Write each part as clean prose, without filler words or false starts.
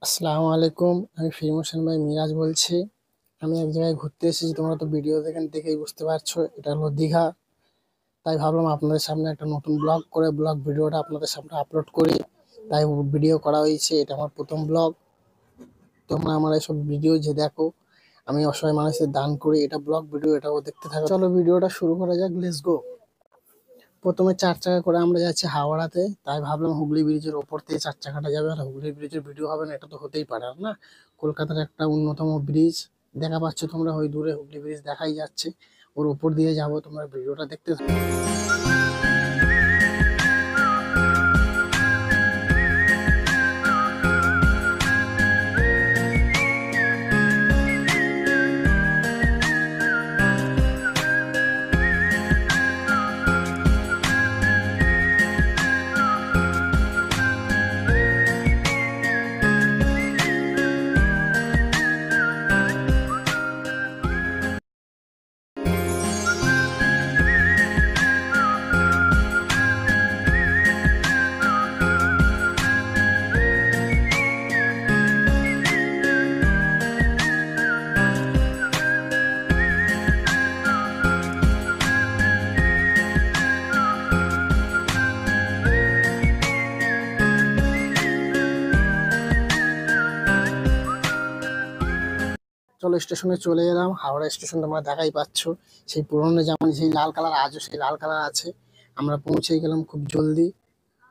আসসালামু আলাইকুম। আমি ফিল্ম হোসেন ভাই মিরাজ বলছি। আমি এক জায়গায় ঘুরতে এসেছি, তোমরা তো ভিডিও দেখেই বুঝতে পারছো এটা হলো দীঘা। তাই ভাবলাম আপনাদের সামনে একটা নতুন ব্লগ ভিডিওটা আপনাদের সামনে আপলোড করি। তাই ভিডিও করা হয়েছে, এটা আমার প্রথম ব্লগ। তোমরা আমার এসব ভিডিও যে দেখো, আমি অসহায় মানুষের দান করি, এটা ব্লগ ভিডিও, এটাও দেখতে থাকো। চলো ভিডিওটা শুরু করা যাক, লেটস গো। প্রথমে 4 চাকা করে আমরা যাচ্ছি হাওড়াতে। তাই ভাবলাম হুগলি ব্রিজের ওপর থেকে 4 চাকাটা যাবে, আর হুগলি ব্রিজের ভিডিও হবে না, এটা তো হতেই পারে না। কলকাতার একটা অন্যতম ব্রিজ দেখা পাচ্ছ তোমরা, ওই দূরে হুগলি ব্রিজ দেখাই যাচ্ছে, ওর উপর দিয়ে যাবো, তোমরা ভিডিওটা দেখতে থাকো। চলো স্টেশনে চলে এলাম, হাওড়া স্টেশন তোমরা দেখাই পাচ্ছ। সেই পুরনো যেমন সেই লাল কালার, আজও সেই লাল কালার আছে। আমরা পৌঁছে গেলাম খুব জলদি।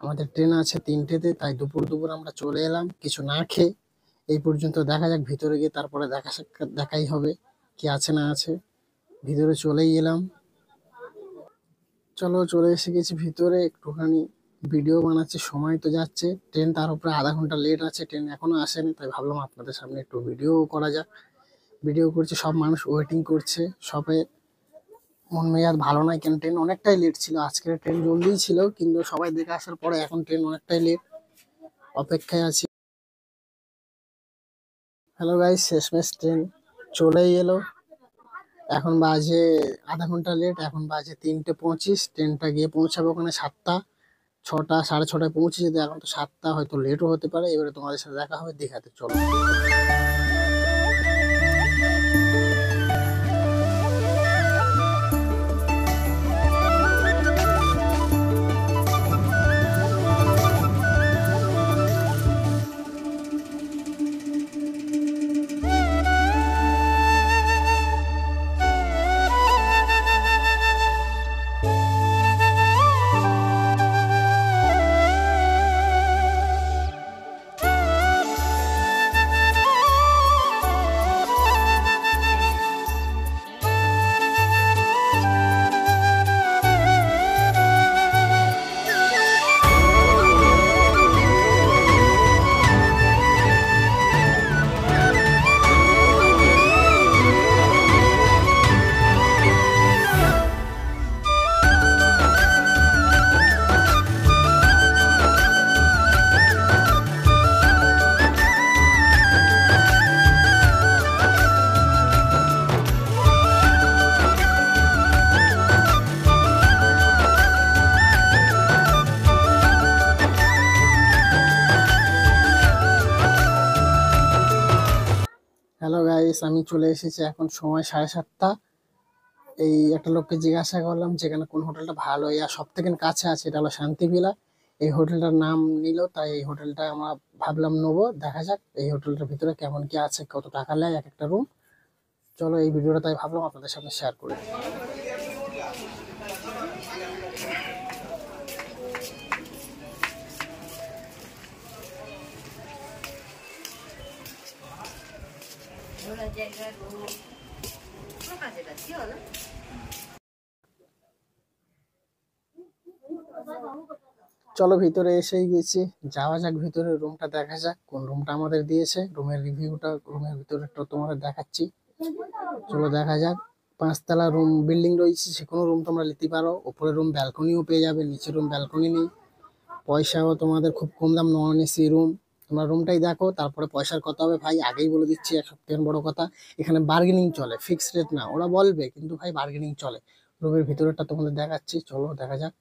আমাদের ট্রেন আছে 3টেতে, তাই দুপুর দুপুর আমরা চলে এলাম কিছু না খেয়ে। এই পর্যন্ত, দেখা যাক ভিতরে গিয়ে তারপরে দেখাই হবে কি আছে না আছে। ভিতরে চলেই এলাম। চলো চলে এসে গেছি ভিতরে, একটুখানি ভিডিও বানাচ্ছি, সময় তো যাচ্ছে। ট্রেন তার উপরে আধা ঘন্টা লেট আছে, ট্রেন এখনো আসেনি, তাই ভাবলাম আপনাদের সামনে একটু ভিডিও করা যাক। ভিডিও করছে, সব মানুষ ওয়েটিং করছে, সবে মন মেজাজ ভালো নাই, কেন ট্রেন অনেকটাই লেট ছিল। আজকের ট্রেন জলদিই ছিল, কিন্তু সবাই দেখে আসার পরে এখন ট্রেন অনেকটাই লেট, অপেক্ষায় আছি। হ্যালো গাইস, শেষমেশ ট্রেন চলেই এলো। এখন বাজে আধা ঘন্টা লেট, এখন বাজে 3টে 25। ট্রেনটা গিয়ে পৌঁছাবে ওখানে 7টা, 6টা, সাড়ে 6টায় পৌঁছে যেতে, এখন তো 7টা, হয়তো লেটও হতে পারে। এবারে তোমাদের সাথে দেখা হবে দীঘাতে, চলো। হ্যালো গাইস, আমি চলে এসেছি, এখন সময় 7:30। এই একটা লোককে জিজ্ঞাসা করলাম যেখানে কোন হোটেলটা ভালো, আর সব থেকে কাছে আছে, এটা হলো শান্তি ভিলা। এই হোটেলটার নাম নিল, তাই এই হোটেলটা আমরা ভাবলাম নেবো। দেখা যাক এই হোটেলটার ভিতরে কেমন কি আছে, কত টাকা নেয় এক একটা রুম। চলো এই ভিডিওটা তাই ভাবলাম আপনাদের সামনে শেয়ার করি। চলো ভিতরে এসেই গেছি, যাওয়া যাক ভিতরে, রুমটা দেখা যাক কোন রুমটা আমাদের দিয়েছে। রুমের রিভিউটা, রুমের ভিতরেটা তোমাদের দেখাচ্ছি, চলো দেখা যাক। 5তলা রুম বিল্ডিং রয়েছে, যে কোনো রুম তোমরা নিতে পারো। উপরে রুম ব্যালকনিও পেয়ে যাবে, নিচে রুম ব্যালকনি নেই। পয়সাও তোমাদের খুব কম দাম, নন এসি রুম। তোমরা রুমটাই দেখো, তারপরে পয়সার কত হবে ভাই আগেই বলে দিচ্ছি। এক সপ্তাহের বড় কথা, এখানে বার্গেনিং চলে, ফিক্স রেট না, ওরা বলবে কিন্তু ভাই বার্গেনিং চলে। রুমের ভিতরটা তোমাদের দেখাচ্ছি, চলো দেখা যাক।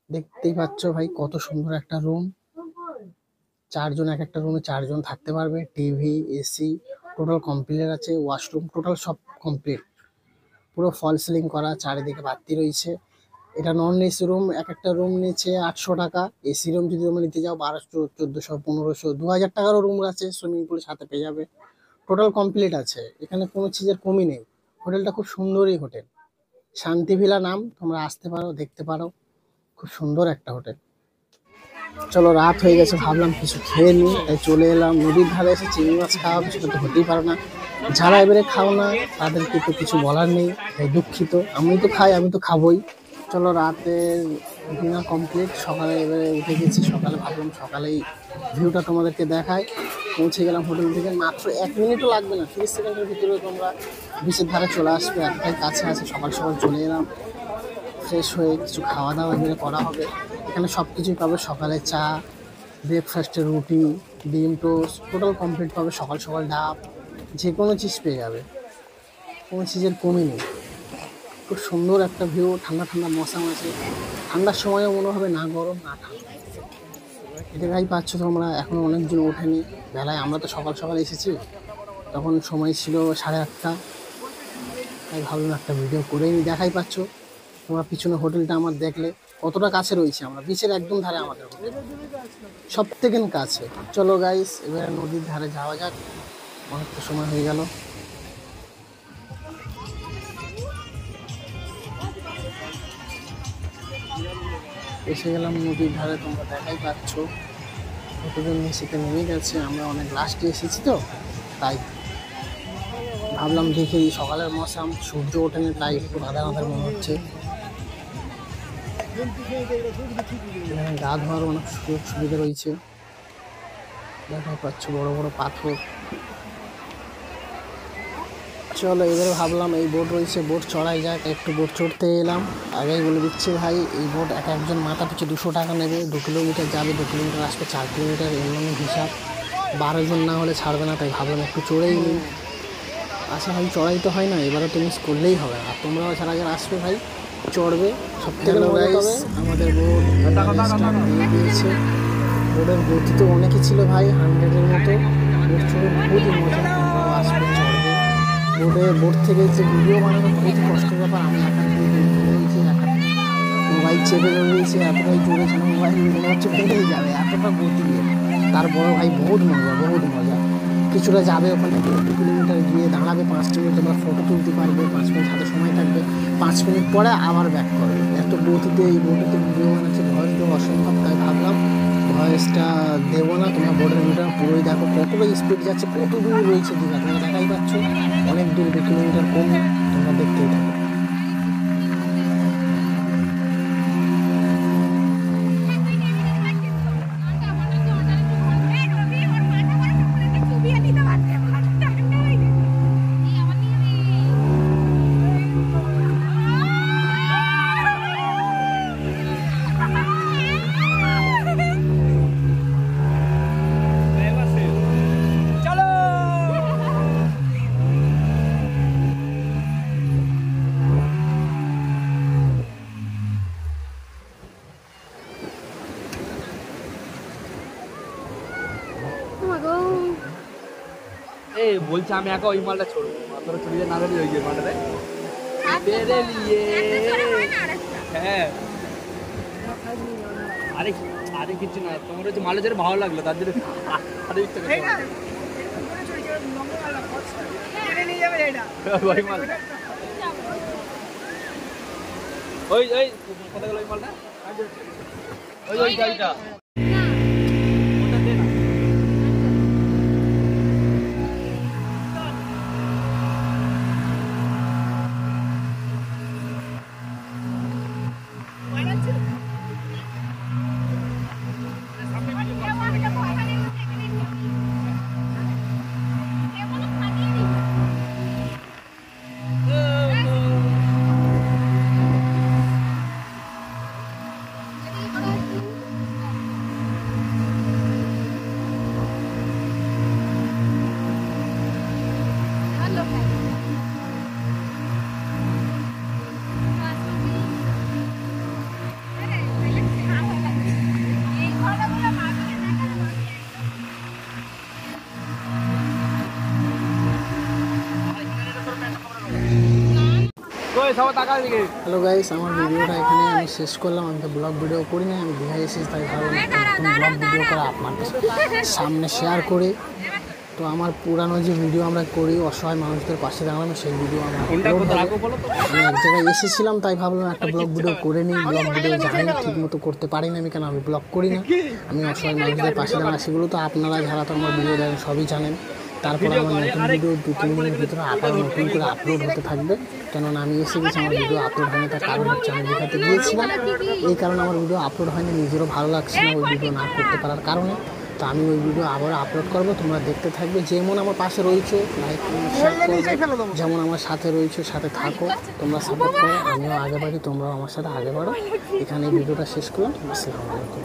দেখতেই পাচ্ছ ভাই কত সুন্দর একটা রুম। চারজন, এক একটা রুমে চারজন থাকতে পারবে। টিভি, এসি টোটাল কমপ্লিট আছে। ওয়াশরুম টোটাল সব কমপ্লিট, পুরো ফল সিলিং করা, চারিদিকে বাতি রয়েছে। এটা নন এসি রুম, এক একটা রুম নিচ্ছে 800 টাকা। এসি রুম যদি তোমরা নিতে যাও 1200, 1400, 1500, 2000 টাকারও রুম আছে, সুইমিং পুলের সাথে পেয়ে যাবে। টোটাল কমপ্লিট আছে, এখানে কোনো চিজের কমি নেই। হোটেলটা খুব সুন্দরই হোটেল, শান্তি ভিলা নাম, তোমরা আসতে পারো, দেখতে পারো, খুব সুন্দর একটা হোটেল। চলো রাত হয়ে গেছে, ভাবলাম কিছু খেয়ে নিই, তাই চলে এলাম। নদীর ধারে এসে চিংড়ি মাছ খাওয়া সেটা তো হতেই পারে না, যারা এবারে খাও না তাদেরকে তো কিছু বলার নেই, তাই দুঃখিত। আমি তো খাই, আমি তো খাবোই। চলো রাতে ডিনার কমপ্লিট, সকালে এবারে উঠে গেছি। সকালে ভাবলাম সকালেই ভিউটা তোমাদেরকে দেখাই। পৌঁছে গেলাম হোটেল থেকে, মাত্র 1 মিনিটও লাগবে না, 30 সেকেন্ডের ভিতরে তোমরা বিচের ধারে চলে আসবে, এতটাই কাছে আছে। সকাল সকাল চলে এলাম, ফ্রেশ হয়ে কিছু খাওয়া দাওয়া এবারে করা হবে। এখানে সব কিছুই পাবে, সকালে চা, ব্রেকফাস্টের রুটি, ডিম টোস্ট টোটাল কমপ্লিট পাবে। সকাল সকাল ডাব, যে কোনো চিজ পেয়ে যাবে, কোনো চিজের কমই নেই। খুব সুন্দর একটা ভিউ, ঠান্ডা ঠান্ডা মৌসুম আছে। ঠান্ডার সময়ও মনে হবে না গরম না ঠান্ডা। এটাই পাচ্ছ তোমরা, এখনও অনেকজন ওঠেনি বেলায়। আমরা তো সকাল সকাল এসেছি, তখন সময় ছিল 8:30। তাই ভাবলাম একটা ভিডিও করেই নি। দেখাই পাচ্ছ তোমরা পিছনে হোটেলটা আমার, দেখলে কতটা কাছে রয়েছে। আমরা বিচের একদম ধারে আমাদের হোটেল, সব থেকে কাছে। চলো গাইস, এবারে নদীর ধারে যাওয়া যাক, অনেকটা সময় হয়ে গেল। এসে গেলাম নদীর ধারে, তোমরা দেখাই পাচ্ছ কতজন নিচেতে নেমে গেছে। আমরা অনেক লাস্টে এসেছি তো, তাই ভাবলাম দেখি। সকালের মৌসুম, সূর্য ওঠেনি, তাই একটু আধার আধার মনে হচ্ছে। গা ধোয়ার অনেক সুযোগ সুবিধা রয়েছে, দেখাই পাচ্ছ বড় বড় পাথর। চলো এবারে ভাবলাম এই বোট রয়েছে, বোট চড়াই যাক। একটু বোট চড়তে এলাম। আগেই বলে দিচ্ছি ভাই, এই বোট একজন মাথা পিছু 200 টাকা নেবে। 2 কিলোমিটার যাবে, 2 কিলোমিটার আসবে, 4 কিলোমিটার এমন হিসাব। 12 জন না হলে ছাড়বে না, তাই ভাবলাম একটু চড়েই নিই। আচ্ছা ভাই, চড়াই তো হয় না, এবারে তো মিস করলেই হবে। আর তোমরাও যারা যারা আসবে ভাই, চড়বে, সব থেকে মজা হবে। আমাদের বোট দিয়ে দিয়েছে। বোটের গতি তো অনেকই ছিল ভাই, 100-এর মতো। বোট চড়ে খুবই মজা, তোমরাও আসবে, চড়বে। বোট থেকে যে ভিডিও বানানো খুবই কষ্টের ব্যাপার। আমি একা রয়েছি, মোবাইল চেপে রয়েছে, এতটাই জোরে যেন মোবাইল মনে হচ্ছে ভেঙেই যাবে, এতটা গতি। তারপরে ভাই বহুত মজা, বহুত মজা। কিছুটা যাবে, ওখানে 2 কিলোমিটার গিয়ে দাঁড়াবে, 5 মিনিট তোমরা ফটো তুলতে পারবে। 5 মিনিট হাতে সময় থাকবে, 5 মিনিট পরে আবার ব্যাক করবে। এত গতিতে এই বোটেতে ভিডিও বানাচ্ছে, ভয়েস দেওয়া অসম্ভব, তাই ভাবলাম ভয়েসটা দেবো না। তোমরা বোটের ভিডিওটা পুরোই দেখো, কতটা স্পিড যাচ্ছে, কত দূর রয়েছে দীঘা, তোমরা দেখাই পাচ্ছ অনেক দূর, 2 কিলোমিটার কম। তোমরা দেখতেই থাকো। এই বলছে আমি একা ওই মালটা ছোড়বো, তোরা চলে না ধরি ওই যে মালটা হ্যাঁ। আরে আরে কিছু না, তোমার হচ্ছে মালটা যেটা ভালো লাগলো তার জন্য আরে ইচ্ছা করছে ওই মাল। ওই ওই কথা গেল ওই মালটা, ওই ওই গাড়িটা ওটা দে না। হ্যালো গাইস, আমার ভিডিওটা এখানে আমি শেষ করলাম। আমি তো ব্লগ ভিডিও করি না, আমি দীঘায় এসেছি, তাই ভাবলাম একটা নতুন ব্লগ ভিডিও করে আপনাদের সামনে শেয়ার করি। তো আমার পুরানো যে ভিডিও আমরা করি অসহায় মানুষদের পাশে দাঁড়ানো, সেই ভিডিও আমার আমি এক জায়গায় এসেছিলাম, তাই ভাবলাম একটা ব্লগ ভিডিও করে নিই। ব্লগ ভিডিও জানি না ঠিক মতো করতে পারি না আমি, কেন আমি ব্লগ করি না। আমি অসহায় মানুষদের পাশে দাঁড়ানো, সেগুলো তো আপনারা যারা তো আমার ভিডিও দেখেন সবই জানেন। তারপরে আমার নতুন ভিডিও 2-3 দিনের ভিতরে আবার নতুন করে আপলোড হতে থাকবে, কেননা আমি এসে গেছি, আমার ভিডিও আপলোড হয়নি। তার কারণ হচ্ছে আমি দীঘাতে গিয়েছিলাম, এই কারণে আমার ভিডিও আপলোড হয়নি। নিজেরও ভালো লাগছে না ওই ভিডিও না করতে পারার কারণে। তো আমি ওই ভিডিও আবার আপলোড করবো, তোমরা দেখতে থাকবে। যেমন আমার পাশে রয়েছে লাইক শেয়ার করবে, যেমন আমার সাথে রয়েছে সাথে থাকো, তোমরা সাপোর্ট করো। আমিও আগে বাড়ি, তোমরাও আমার সাথে আগে বাড়ো। এখানে ভিডিওটা শেষ করলাম। আসসালামু আলাইকুম।